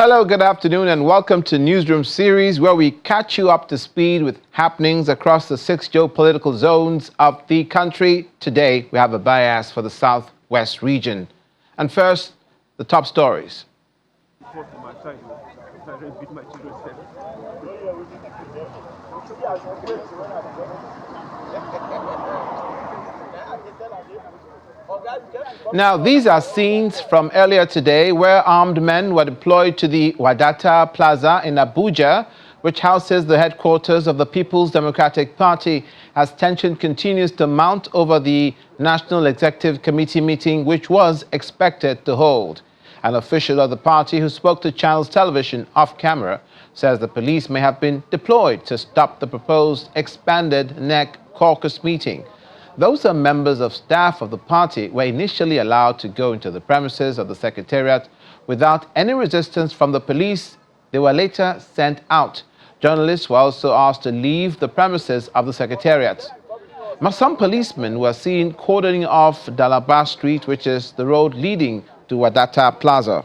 Hello, good afternoon, and welcome to Newsroom series, where we catch you up to speed with happenings across the 6 geopolitical zones of the country. Today, we have a bias for the Southwest region. And first, the top stories. Now, these are scenes from earlier today where armed men were deployed to the Wadata Plaza in Abuja, which houses the headquarters of the People's Democratic Party, as tension continues to mount over the National Executive Committee meeting, which was expected to hold. An official of the party who spoke to Channels Television off camera says the police may have been deployed to stop the proposed expanded NEC caucus meeting. Those are members of staff of the party were initially allowed to go into the premises of the secretariat without any resistance from the police. They were later sent out. Journalists were also asked to leave the premises of the secretariat. Some policemen were seen cordoning off Dalaba Street, which is the road leading to Wadata Plaza.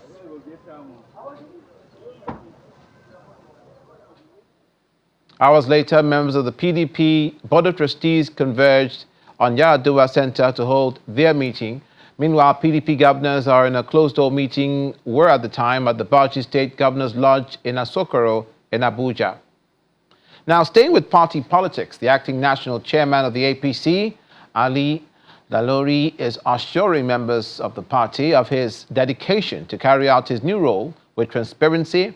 Hours later, members of the PDP Board of Trustees converged on Yaradua Center to hold their meeting. Meanwhile, PDP governors are in a closed-door meeting, were at the time at the Bauchi State Governor's Lodge in Asokoro in Abuja. Now, staying with party politics, the acting national chairman of the APC, Ali Dalori, is assuring members of the party of his dedication to carry out his new role with transparency,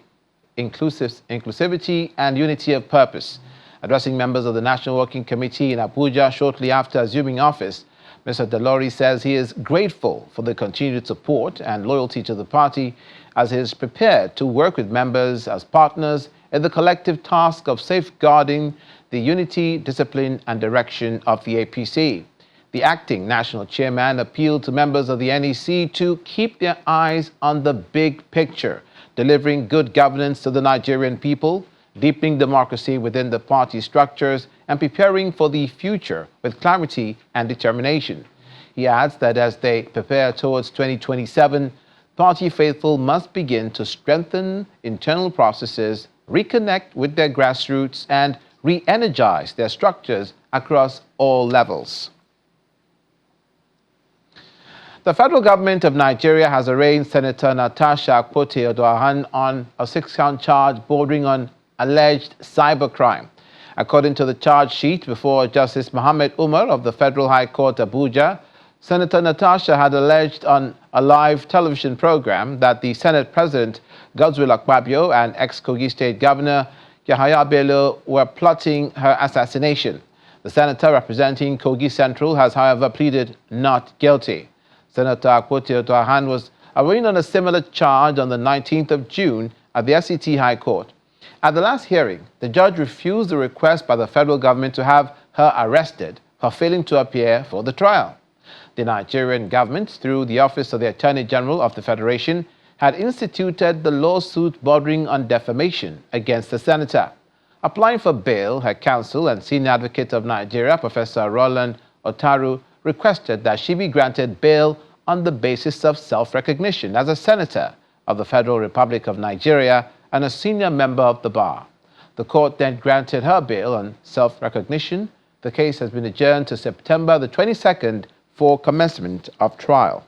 inclusivity, and unity of purpose. Addressing members of the National Working Committee in Abuja shortly after assuming office, Mr. Dalori says he is grateful for the continued support and loyalty to the party, as he is prepared to work with members as partners in the collective task of safeguarding the unity, discipline, and direction of the APC. The acting national chairman appealed to members of the NEC to keep their eyes on the big picture, delivering good governance to the Nigerian people, deepening democracy within the party structures, and preparing for the future with clarity and determination. He adds that as they prepare towards 2027, party faithful must begin to strengthen internal processes, reconnect with their grassroots, and re-energize their structures across all levels. The federal government of Nigeria has arraigned Senator Natasha Akpoti-Addo on a 6-count charge bordering on alleged cybercrime. According to the charge sheet before Justice Mohammed Umar of the Federal High Court, Abuja, Senator Natasha had alleged on a live television program that the Senate President Godswill Akpabio and ex-Kogi State Governor Yahaya Bello were plotting her assassination. The senator representing Kogi Central has, however, pleaded not guilty. Senator Akpoti-Addo was arraigned on a similar charge on the 19th of June at the FCT High Court. At the last hearing, the judge refused the request by the federal government to have her arrested for failing to appear for the trial. The Nigerian government, through the Office of the Attorney General of the Federation, had instituted the lawsuit bordering on defamation against the senator. Applying for bail, her counsel and senior advocate of Nigeria, Professor Roland Otaru, requested that she be granted bail on the basis of self-recognition as a senator of the Federal Republic of Nigeria and a senior member of the bar. The court then granted her bail on self-recognition. The case has been adjourned to September the 22nd for commencement of trial.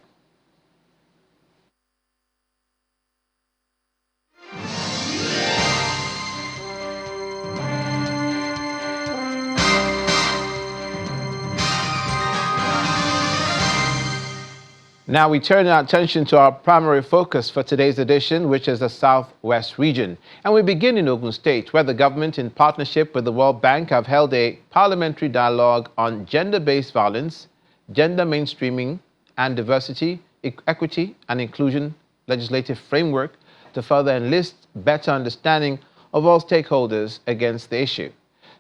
Now we turn our attention to our primary focus for today's edition, which is the Southwest region. And we begin in Ogun State, where the government, in partnership with the World Bank, have held a parliamentary dialogue on gender-based violence, gender mainstreaming, and diversity, equity, and inclusion legislative framework to further enlist better understanding of all stakeholders against the issue.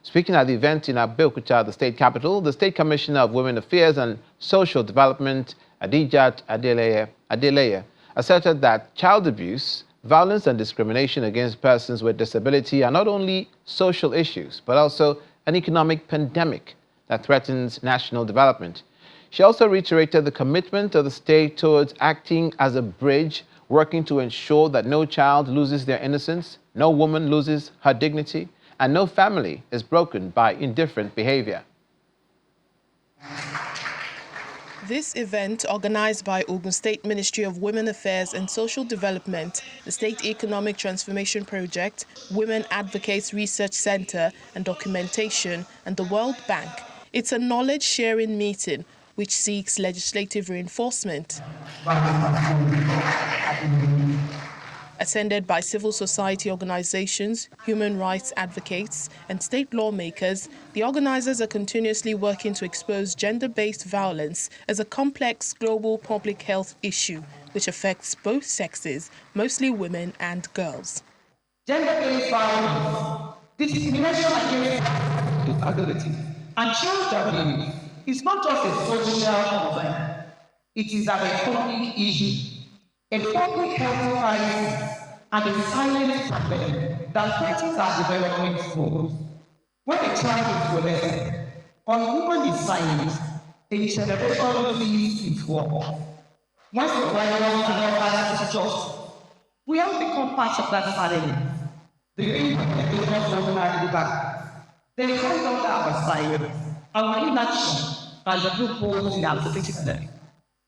Speaking at the event in Abeokuta, the state capital, the State Commissioner of Women Affairs and Social Development, Adijat Adeleye, asserted that child abuse, violence and discrimination against persons with disability are not only social issues, but also an economic pandemic that threatens national development. She also reiterated the commitment of the state towards acting as a bridge working to ensure that no child loses their innocence, no woman loses her dignity, and no family is broken by indifferent behavior. This event, organized by Ogun State Ministry of Women Affairs and Social Development, the State Economic Transformation Project, Women Advocates Research Center and Documentation, and the World Bank, it's a knowledge-sharing meeting which seeks legislative reinforcement. Attended by civil society organizations, human rights advocates, and state lawmakers, the organizers are continuously working to expose gender-based violence as a complex global public health issue which affects both sexes, mostly women and girls. Gender-based violence, discrimination against disability, and child abuse is not just a social concern, it is an economic issue, a public health crisis, and a silent problem that threatens our development goals. When a child is molested, or a woman is silent, a generation leaves its work. Once the violence cannot pass to justice, we have become part of that family. The implementation of ordinary back. They come under our silence, our inaction, as a group holds in our citizenship.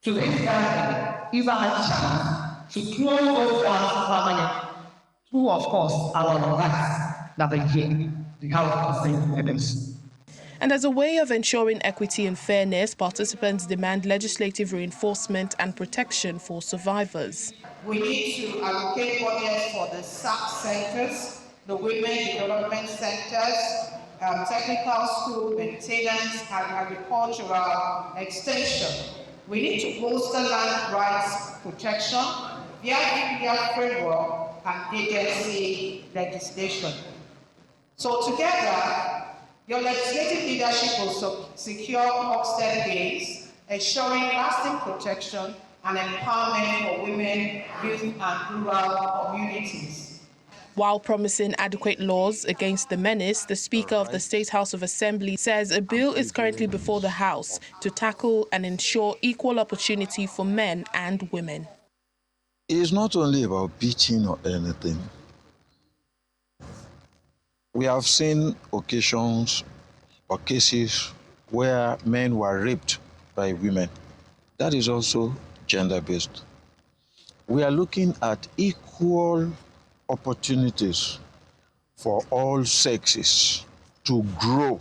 To this time, is our chance to close those doors permanently through, of course, our rights that again, the House of Assembly. And as a way of ensuring equity and fairness, participants demand legislative reinforcement and protection for survivors. We need to allocate budgets for the SAP centers, the Women Development Centers, technical school maintenance, and agricultural extension. We need to bolster land rights protection via framework and agency legislation. So together, your legislative leadership will secure Ofsted gains, ensuring lasting protection and empowerment for women, youth, and rural communities. While promising adequate laws against the menace, the Speaker of the State House of Assembly says a bill is currently before the House to tackle and ensure equal opportunity for men and women. It is not only about beating or anything. We have seen occasions or cases where men were raped by women. That is also gender-based. We are looking at equal opportunities for all sexes to grow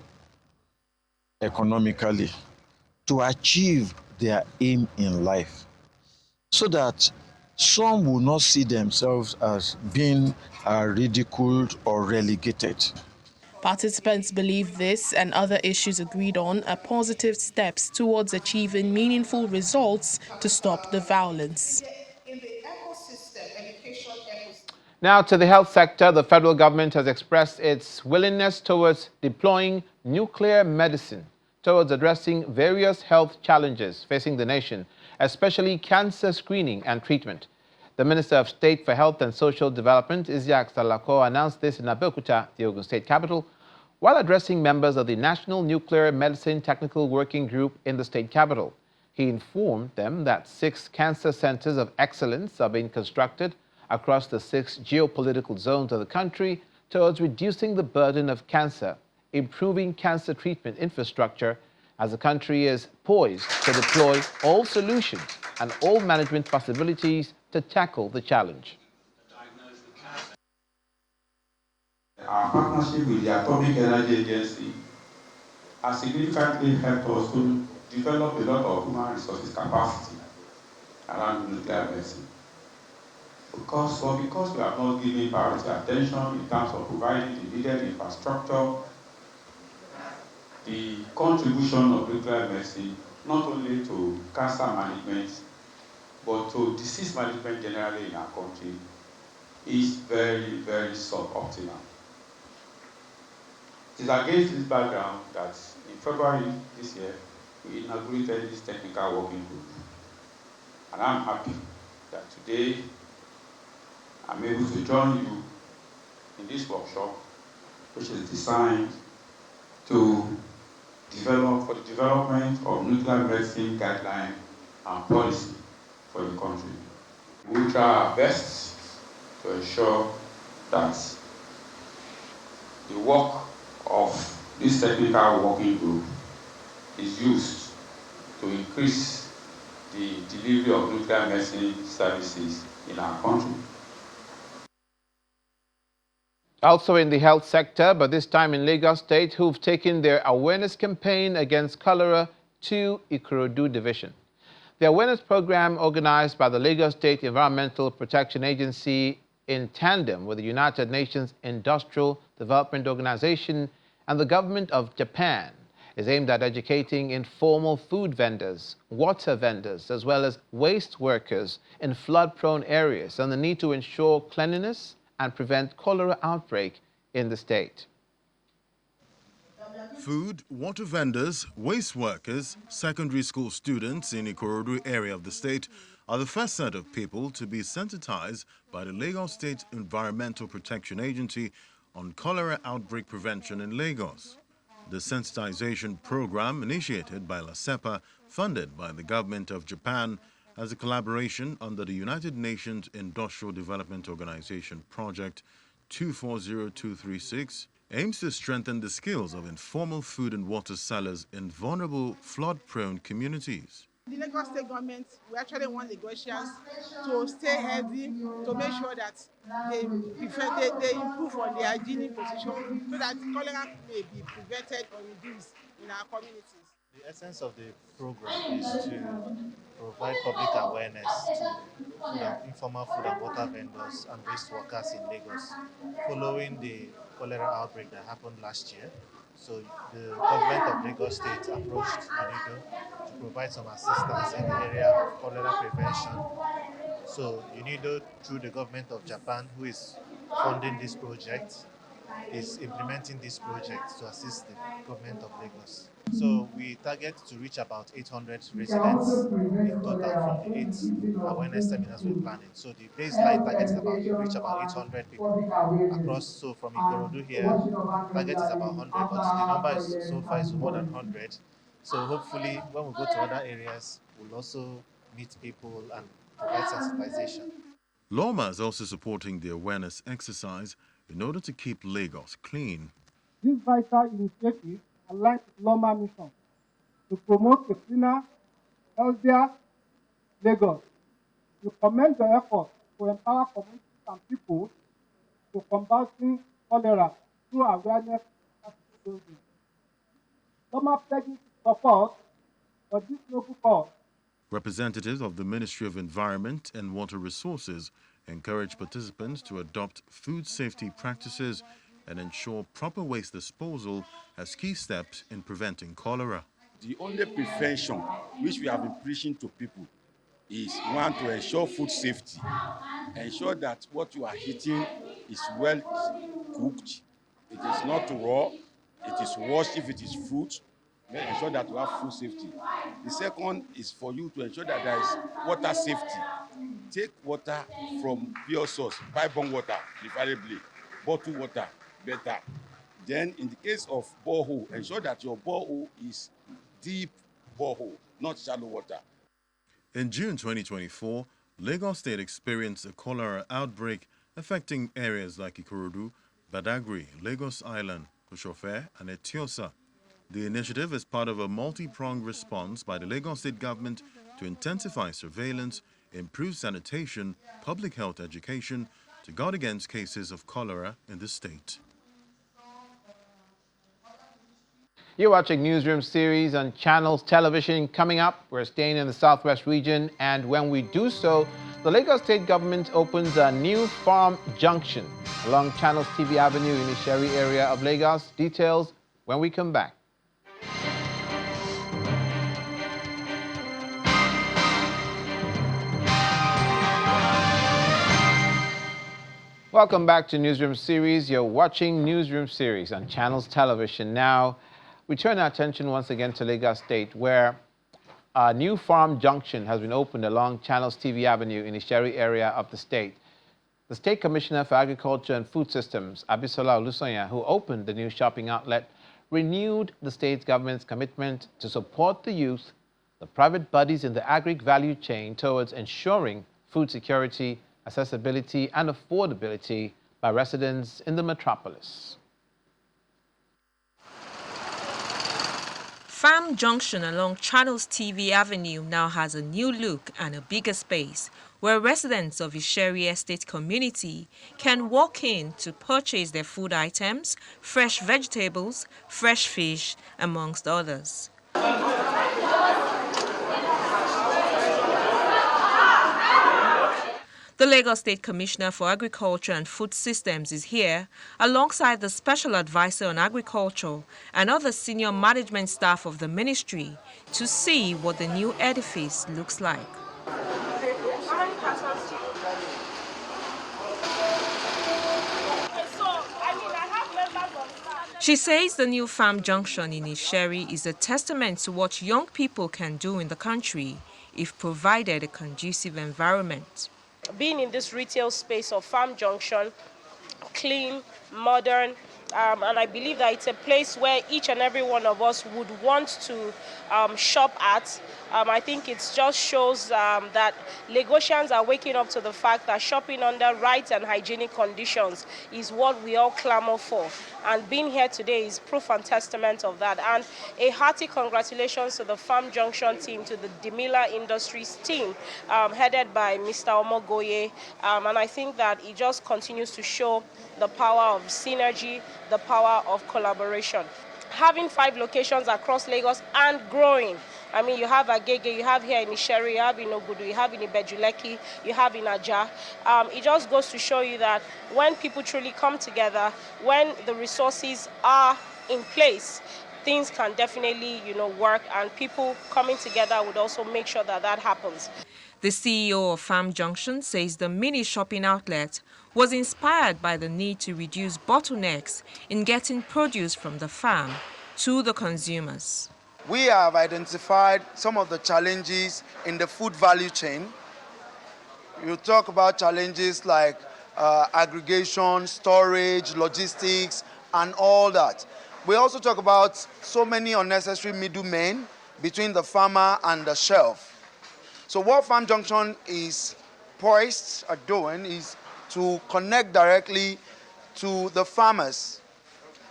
economically, to achieve their aim in life, so that some will not see themselves as being ridiculed or relegated. Participants believe this and other issues agreed on are positive steps towards achieving meaningful results to stop the violence. Now to the health sector, the federal government has expressed its willingness towards deploying nuclear medicine towards addressing various health challenges facing the nation, especially cancer screening and treatment. The Minister of State for Health and Social Development, Isiaq Salako, announced this in Abeokuta, the Ogun State capital, while addressing members of the National Nuclear Medicine Technical Working Group in the state capital. He informed them that 6 cancer centers of excellence are being constructed across the 6 geopolitical zones of the country towards reducing the burden of cancer, improving cancer treatment infrastructure, as the country is poised to deploy all solutions and all management possibilities to tackle the challenge. Our partnership with the Atomic Energy Agency has significantly helped us to develop a lot of human resources capacity around nuclear medicine. Because we have not given priority attention in terms of providing the needed infrastructure, the contribution of nuclear medicine not only to cancer management, but to disease management generally in our country is very, very suboptimal. It is against this background that in February this year, we inaugurated this technical working group. And I'm happy that today I'm able to join you in this workshop, which is designed to develop for the development of nuclear medicine guideline and policy for the country. We will try our best to ensure that the work of this technical working group is used to increase the delivery of nuclear medicine services in our country. Also in the health sector, but this time in Lagos State, who've taken their awareness campaign against cholera to Ikorodu Division. The awareness program, organized by the Lagos State Environmental Protection Agency in tandem with the United Nations Industrial Development Organization and the government of Japan, is aimed at educating informal food vendors, water vendors, as well as waste workers in flood-prone areas on the need to ensure cleanliness and prevent cholera outbreak in the state. Food, water vendors, waste workers, secondary school students in Ikorodu area of the state are the first set of people to be sensitized by the Lagos State Environmental Protection Agency on cholera outbreak prevention in Lagos. The sensitization program, initiated by LASEPA, funded by the government of Japan, as a collaboration under the United Nations Industrial Development Organization Project 240236, aims to strengthen the skills of informal food and water sellers in vulnerable, flood-prone communities. The Lagos State government, we actually want Lagosians to stay healthy, to make sure that they improve on their hygienic position so that cholera may be prevented or reduced in our communities. The essence of the program is to provide public awareness to informal food and water vendors and waste workers in Lagos following the cholera outbreak that happened last year. So the government of Lagos State approached UNIDO to provide some assistance in the area of cholera prevention. So UNIDO, through the government of Japan, who is funding this project, is implementing this project to assist the government of Lagos. So we target to reach about 800 residents in total from the 8 awareness seminars we're planning. So the baseline target is about to reach about 800 people across. So from Ikorodu here, target is about 100, but the number is so far is more than 100. So hopefully when we go to other areas, we'll also meet people and provide sensitization. Loma is also supporting the awareness exercise in order to keep Lagos clean. This vital initiative aligns with Loma mission to promote a cleaner, healthier Lagos. We commend the effort to empower communities and people to combating cholera through awareness and building. Loma pledges support for this noble cause. Representatives of the Ministry of Environment and Water Resources encourage participants to adopt food safety practices and ensure proper waste disposal as key steps in preventing cholera. The only prevention which we have been preaching to people is one, to ensure food safety, ensure that what you are eating is well cooked, it is not raw, it is washed if it is fruit, then ensure that you have food safety. The second is for you to ensure that there is water safety. Take water from pure source, pipe-borne water, preferably, bottled water, better. Then in the case of borehole, ensure that your borehole is deep borehole, not shallow water. In June 2024, Lagos State experienced a cholera outbreak affecting areas like Ikorodu, Badagry, Lagos Island, Koshofe, and Etiosa. The initiative is part of a multi-pronged response by the Lagos State government to intensify surveillance, improve sanitation, public health education, to guard against cases of cholera in the state. You're watching Newsroom series on Channels Television. Coming up, we're staying in the Southwest region, and when we do so, the Lagos State government opens a new farm junction along Channels TV Avenue in the Isheri area of Lagos. Details when we come back. Welcome back to Newsroom series. You're watching Newsroom series on Channels Television. Now, we turn our attention once again to Lagos State, where a new farm junction has been opened along Channels TV Avenue in the Isheri area of the state. The State Commissioner for Agriculture and Food Systems, Abisola Olusoya, who opened the new shopping outlet, renewed the state government's commitment to support the youth, the private bodies in the agri value chain towards ensuring food security, accessibility and affordability by residents in the metropolis. Farm Junction along Channels TV Avenue now has a new look and a bigger space where residents of Isheri Estate community can walk in to purchase their food items, fresh vegetables, fresh fish, amongst others. The Lagos State Commissioner for Agriculture and Food Systems is here, alongside the Special Advisor on Agriculture and other senior management staff of the ministry, to see what the new edifice looks like. She says the new Farm Junction in Isheri is a testament to what young people can do in the country if provided a conducive environment. Being in this retail space of Farm Junction, clean, modern, and I believe that it's a place where each and every one of us would want to shop at. I think it just shows that Lagosians are waking up to the fact that shopping under right and hygienic conditions is what we all clamor for. And being here today is proof and testament of that. And a hearty congratulations to the Farm Junction team, to the Demila Industries team, headed by Mr. Omogoye. And I think that it just continues to show the power of synergy, the power of collaboration. Having 5 locations across Lagos and growing. I mean, you have Agege, you have here in Isheri, you have in Ogudu, you have in Ibejuleki, you have in Aja. It just goes to show you that when people truly come together, when the resources are in place, things can definitely, work, and people coming together would also make sure that that happens. The CEO of Farm Junction says the mini shopping outlet was inspired by the need to reduce bottlenecks in getting produce from the farm to the consumers. We have identified some of the challenges in the food value chain. You talk about challenges like aggregation, storage, logistics, and all that. We also talk about so many unnecessary middlemen between the farmer and the shelf. So what Farm Junction is poised at doing is to connect directly to the farmers.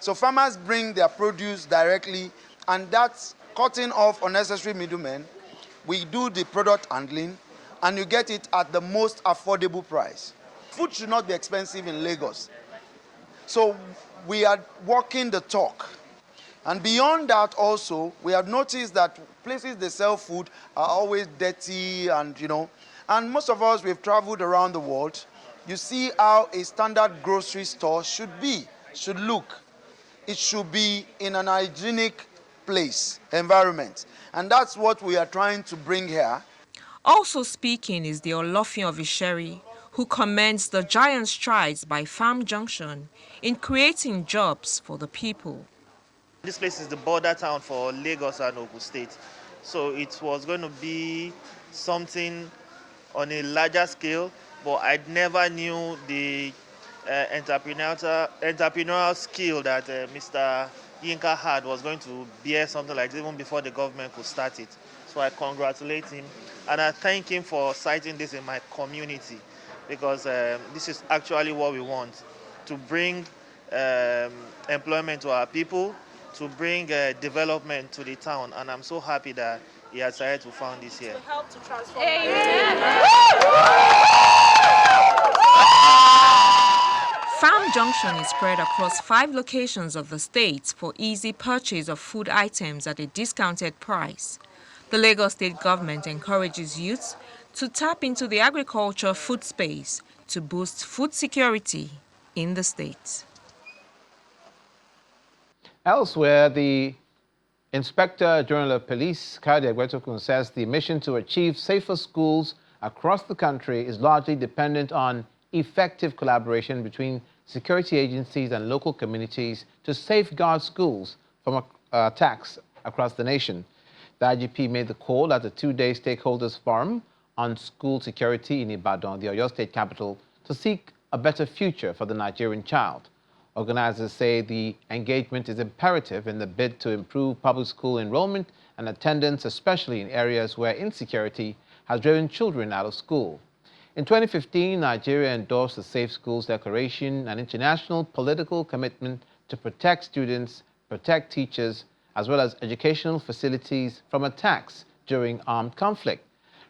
So farmers bring their produce directly, and that's cutting off unnecessary middlemen. We do the product handling, and you get it at the most affordable price. Food should not be expensive in Lagos. So we are walking the talk. And beyond that also, we have noticed that places they sell food are always dirty and, and most of us, we've traveled around the world. You see how a standard grocery store should look. It should be in an hygienic place, environment. And that's what we are trying to bring here. Also speaking is the Olofin of Isheri, who commends the giant strides by Farm Junction in creating jobs for the people. This place is the border town for Lagos and Ogun State. So it was going to be something on a larger scale, but I never knew the entrepreneurial skill that Mr. Yinka had was going to bear something like this even before the government could start it. So I congratulate him and I thank him for citing this in my community, because this is actually what we want, to bring employment to our people, to bring development to the town, and I'm so happy that he has decided to found this here. To help to transform. Farm Junction is spread across 5 locations of the state for easy purchase of food items at a discounted price. The Lagos State government encourages youths to tap into the agriculture food space to boost food security in the state. Elsewhere, the Inspector General of Police, Kade Egwetokun, says the mission to achieve safer schools across the country is largely dependent on effective collaboration between security agencies and local communities to safeguard schools from attacks across the nation. The IGP made the call at the 2-day stakeholders forum on school security in Ibadan, the Oyo State capital, to seek a better future for the Nigerian child. Organizers say the engagement is imperative in the bid to improve public school enrollment and attendance, especially in areas where insecurity has driven children out of school. In 2015, Nigeria endorsed the Safe Schools Declaration, an international political commitment to protect students, protect teachers, as well as educational facilities from attacks during armed conflict.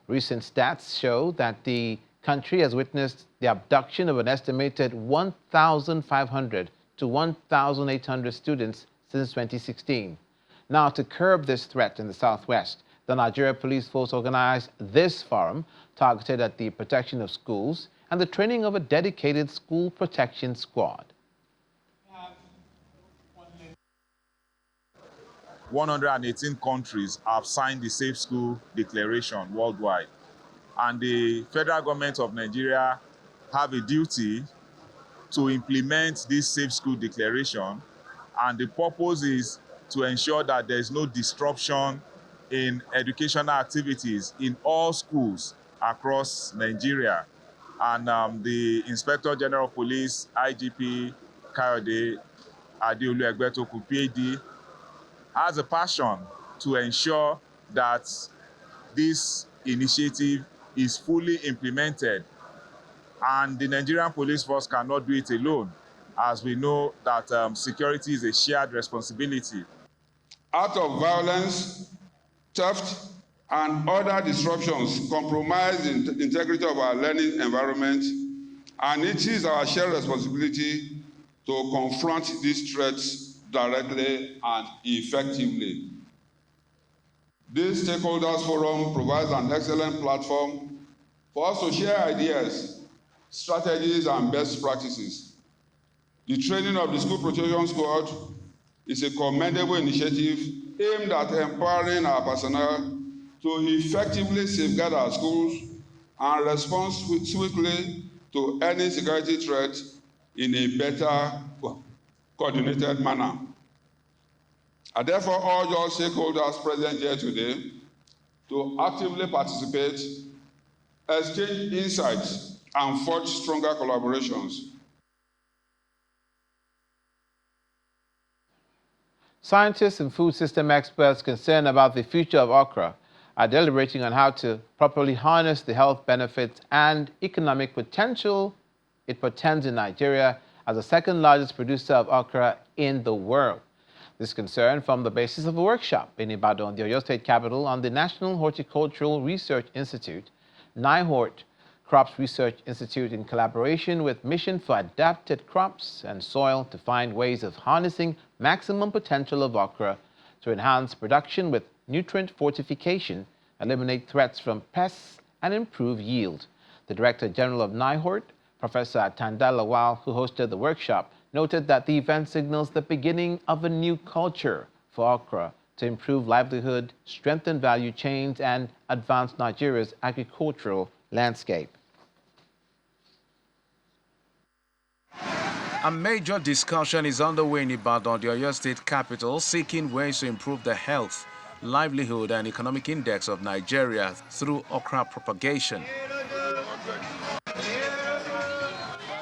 Recent stats show that the country has witnessed the abduction of an estimated 1,500 to 1,800 students since 2016. Now, to curb this threat in the Southwest, the Nigeria Police Force organized this forum targeted at the protection of schools and the training of a dedicated school protection squad. 118 countries have signed the Safe School Declaration worldwide. And the federal government of Nigeria have a duty to implement this Safe School Declaration. And the purpose is to ensure that there is no disruption in educational activities in all schools across Nigeria. And the Inspector General of Police, IGP Kayode Adeolu Egbetoku, PhD, has a passion to ensure that this initiative is fully implemented. And the Nigerian Police Force cannot do it alone, as we know that security is a shared responsibility. Acts of violence, theft, and other disruptions compromise the integrity of our learning environment, and it is our shared responsibility to confront these threats directly and effectively. This Stakeholders Forum provides an excellent platform for us to share ideas, strategies, and best practices. The training of the School Protection Squad is a commendable initiative aimed at empowering our personnel to effectively safeguard our schools and respond swiftly to any security threat in a better coordinated manner. I therefore urge all stakeholders present here today to actively participate, exchange insights, and forge stronger collaborations. Scientists and food system experts concerned about the future of okra are deliberating on how to properly harness the health benefits and economic potential it portends in Nigeria as the second largest producer of okra in the world. This concern formed the basis of a workshop in Ibadan, the Oyo State capital, on the National Horticultural Research Institute, NIHORT, Crops Research Institute, in collaboration with Mission for Adapted Crops and Soil, to find ways of harnessing maximum potential of okra to enhance production with nutrient fortification, eliminate threats from pests, and improve yield. The Director General of NIHORT, Professor Atanda Lawal, who hosted the workshop, noted that the event signals the beginning of a new culture for okra to improve livelihood, strengthen value chains, and advance Nigeria's agricultural landscape. A major discussion is underway in Ibadan, the Oyo State capital, seeking ways to improve the health, livelihood, and economic index of Nigeria through okra propagation.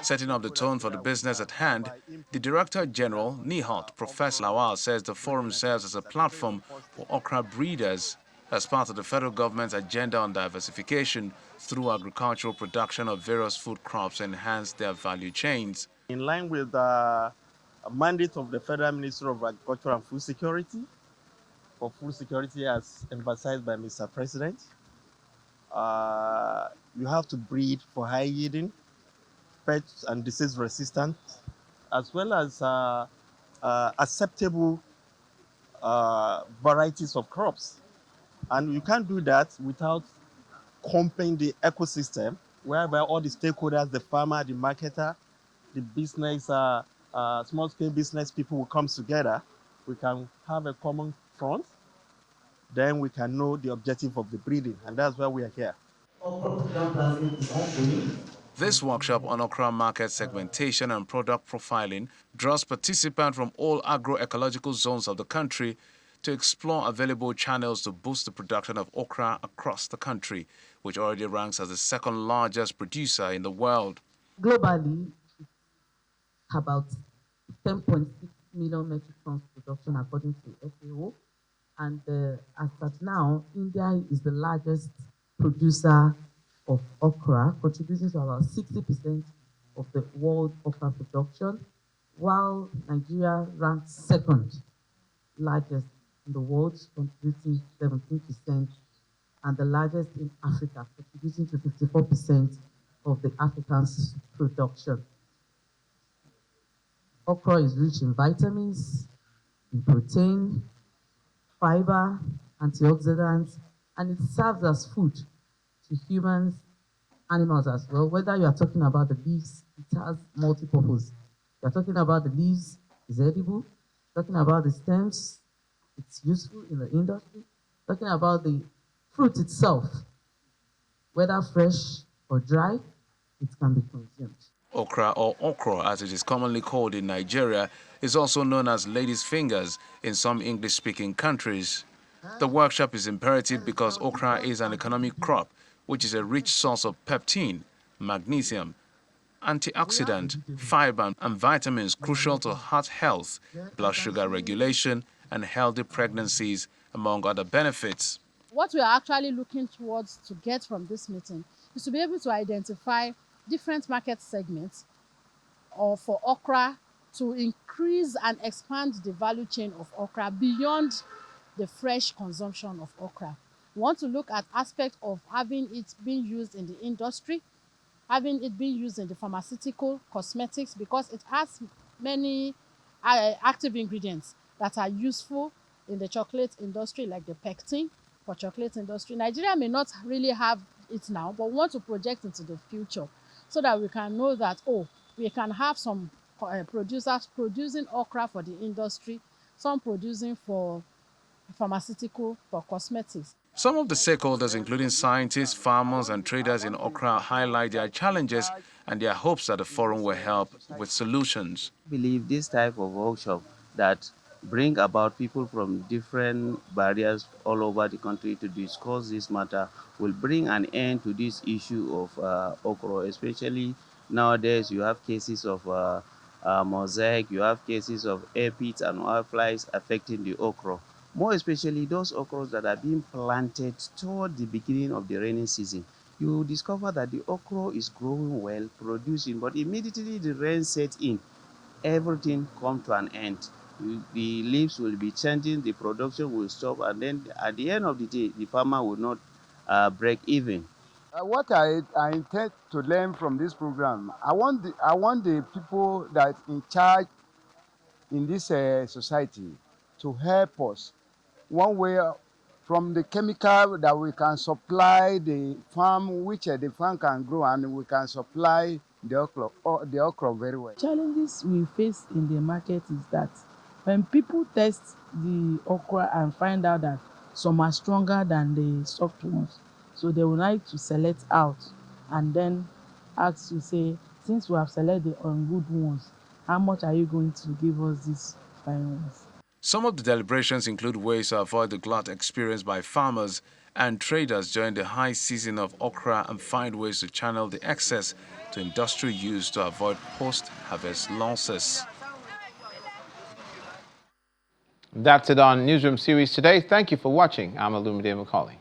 Setting up the tone for the business at hand, the Director General, NIHORT, Professor Lawal, says the forum serves as a platform for okra breeders as part of the federal government's agenda on diversification through agricultural production of various food crops to enhance their value chains. In line with the mandate of the Federal Ministry of Agriculture and Food Security, for food security as emphasized by Mr. President, you have to breed for high yielding, pest and disease resistant, as well as acceptable varieties of crops. And you can't do that without comping the ecosystem, whereby all the stakeholders, the farmer, the marketer, the business, small-scale business people will come together. We can have a common front. Then we can know the objective of the breeding, and that's why we are here. This workshop on okra market segmentation and product profiling draws participants from all agroecological zones of the country to explore available channels to boost the production of okra across the country, which already ranks as the second largest producer in the world. Globally, about 10.6 million metric tons production according to FAO. And as of now, India is the largest producer of okra, contributing to about 60% of the world okra production, while Nigeria ranks second largest in the world, contributing 17%, and the largest in Africa, contributing to 54% of the African's production. Okra is rich in vitamins, in protein, fiber, antioxidants, and it serves as food to humans, animals as well. Whether you are talking about the leaves, it has multi-purpose. You are talking about the leaves, it's edible. Talking about the stems, it's useful in the industry. Talking about the fruit itself, whether fresh or dry, it can be consumed. Okra, or okra as it is commonly called in Nigeria, is also known as lady's fingers in some English-speaking countries. The workshop is imperative because okra is an economic crop, which is a rich source of peptine, magnesium, antioxidant, fiber, and vitamins crucial to heart health, blood sugar regulation, and healthy pregnancies, among other benefits. What we are actually looking towards to get from this meeting is to be able to identify different market segments or for okra to increase and expand the value chain of okra beyond the fresh consumption of okra. We want to look at aspects of having it being used in the industry, having it being used in the pharmaceutical, cosmetics, because it has many active ingredients that are useful in the chocolate industry, like the pectin for chocolate industry. Nigeria may not really have it now, but we want to project into the future so that we can know that, oh, we can have some producers producing okra for the industry, some producing for pharmaceutical, for cosmetics. Some of the stakeholders, including scientists, farmers, and traders in okra, highlight their challenges and their hopes that the forum will help with solutions. I believe this type of workshop that bring about people from different barriers all over the country to discuss this matter will bring an end to this issue of okra, especially nowadays you have cases of mosaic, you have cases of aphids and whiteflies affecting the okra. More especially those okras that are being planted toward the beginning of the rainy season. You discover that the okra is growing well, producing, but immediately the rain sets in, everything comes to an end. The leaves will be changing, the production will stop, and then at the end of the day, the farmer will not break even. What I intend to learn from this program, I want the people that in charge in this society to help us one way from the chemical that we can supply the farm, which the farm can grow, and we can supply the okra very well. Challenges we face in the market is that when people test the okra and find out that some are stronger than the soft ones, so they will like to select out and then ask you, say, since we have selected the good ones, how much are you going to give us these fine ones? Some of the deliberations include ways to avoid the glut experienced by farmers and traders during the high season of okra and find ways to channel the excess to industrial use to avoid post-harvest losses. That's it on Newsroom Series today. Thank you for watching. I'm Olumide Macaulay.